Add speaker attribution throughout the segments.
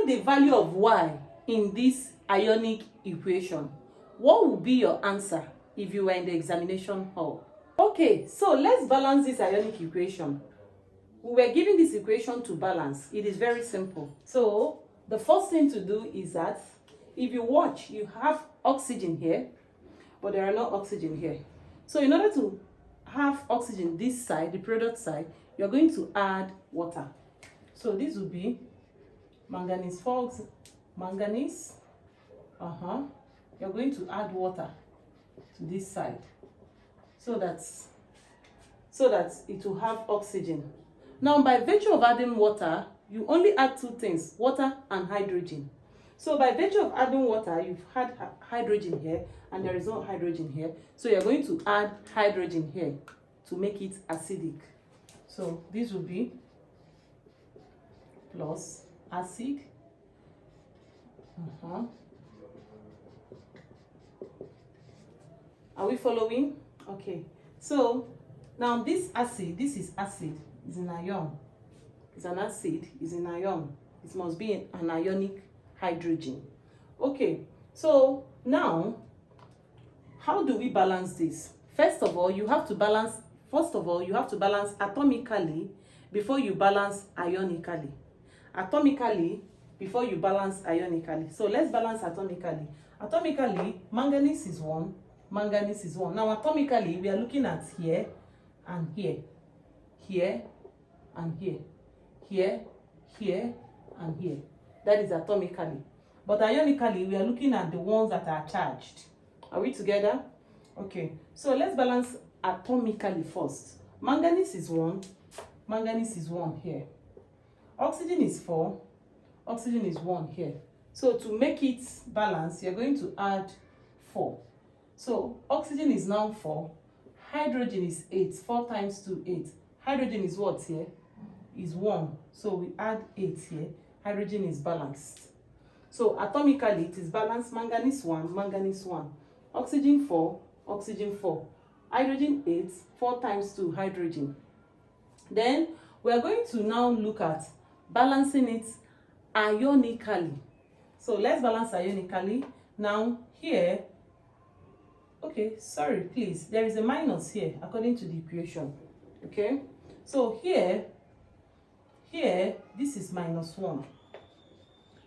Speaker 1: find the value of y in this ionic equation. What would be your answer if you were in the examination hall? Okay, so let's balance this ionic equation. We were given this equation to balance. It is very simple. So the first thing to do is that if you watch, you have oxygen here, but there are no oxygen here. So in order to have oxygen this side, the product side, you're going to add water. So this will be manganese 4, manganese. You're going to add water to this side so that it will have oxygen. Now, by virtue of adding water, you only add two things, water and hydrogen. So by virtue of adding water, you've had hydrogen here, and there is no hydrogen here. So you're going to add hydrogen here to make it acidic. So this will be plus acid. Are we following? Okay. So now this acid, this is acid, is an ion. It's an acid, is an ion. It must be an ionic hydrogen. Okay. So now, how do we balance this? First of all, you have to balance atomically before you balance ionically. Atomically before you balance ionically. So let's balance atomically. Atomically, manganese is 1. Manganese is 1. Now atomically, we are looking at here and here, here and here, here, here and here. That is atomically. But ionically, we are looking at the ones that are charged. Are we together? Okay. So let's balance atomically first. Manganese is 1. Manganese is 1 here. Oxygen is 4. Oxygen is 1 here. So to make it balance, you're going to add 4. So oxygen is now 4. Hydrogen is 8. 4 times 2, 8. Hydrogen is what here? Is 1. So we add 8 here. Hydrogen is balanced. So atomically, it is balanced. Manganese 1, manganese 1. Oxygen 4, oxygen 4. Hydrogen 8, 4 times 2, hydrogen. Then we are going to now look at balancing it ionically. So let's balance ionically. Now here, okay, sorry, please. There is a minus here according to the equation. Okay, so here, this is minus 1.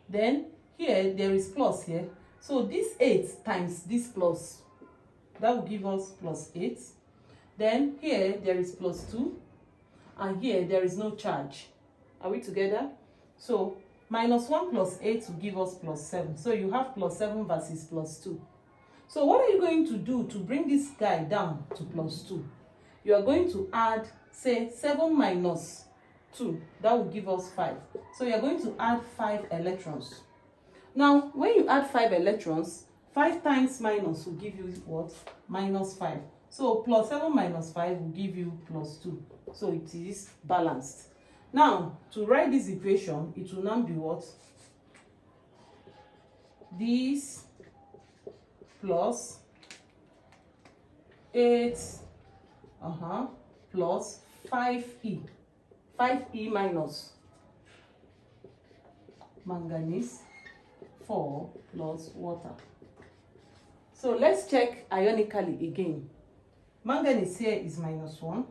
Speaker 1: Then here, there is plus here. So this 8 times this plus, that will give us plus 8. Then here, there is plus 2. And here, there is no charge. Are we together? So minus 1 plus 8 will give us plus 7. So you have plus 7 versus plus 2. So what are you going to do to bring this guy down to plus 2? You are going to add, say, 7 minus 2. That will give us 5. So you are going to add 5 electrons. Now, when you add 5 electrons, 5 times minus will give you what? Minus 5. So plus 7 minus 5 will give you plus 2. So it is balanced. Now, to write this equation, it will now be what? This plus 8 plus 5e. 5e minus manganese 4 plus water. So let's check ionically again. Manganese here is minus 1.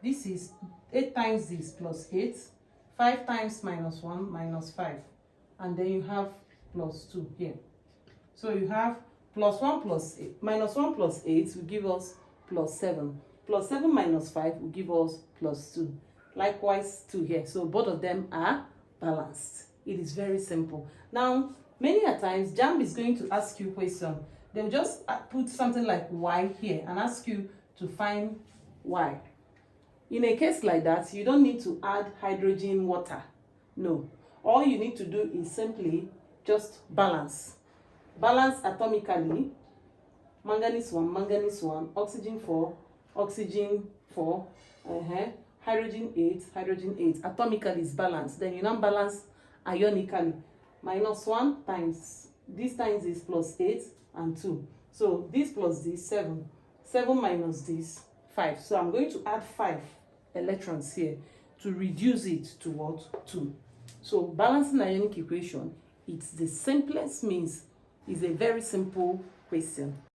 Speaker 1: This is 8 times this plus 8. 5 times minus 1 minus 5. And then you have plus 2 here. So you have plus 1 plus 8. Minus 1 plus 8 will give us plus 7. Plus 7 minus 5 will give us plus 2. Likewise 2 here. So both of them are balanced. It is very simple. Now, many a times, JAMB is going to ask you a question. They will just put something like y here and ask you to find y. In a case like that, you don't need to add hydrogen water. No. All you need to do is simply just balance. Balance atomically. Manganese 1, oxygen 4, oxygen 4, hydrogen 8, hydrogen 8. Atomically is balanced. Then you now balance ionically. Minus 1 times, this times is plus 8 and 2. So this plus this, 7. 7 minus this, 5. So I'm going to add 5 electrons here to reduce it to what? 2. So balancing ionic equation It's the simplest means. It's a very simple question.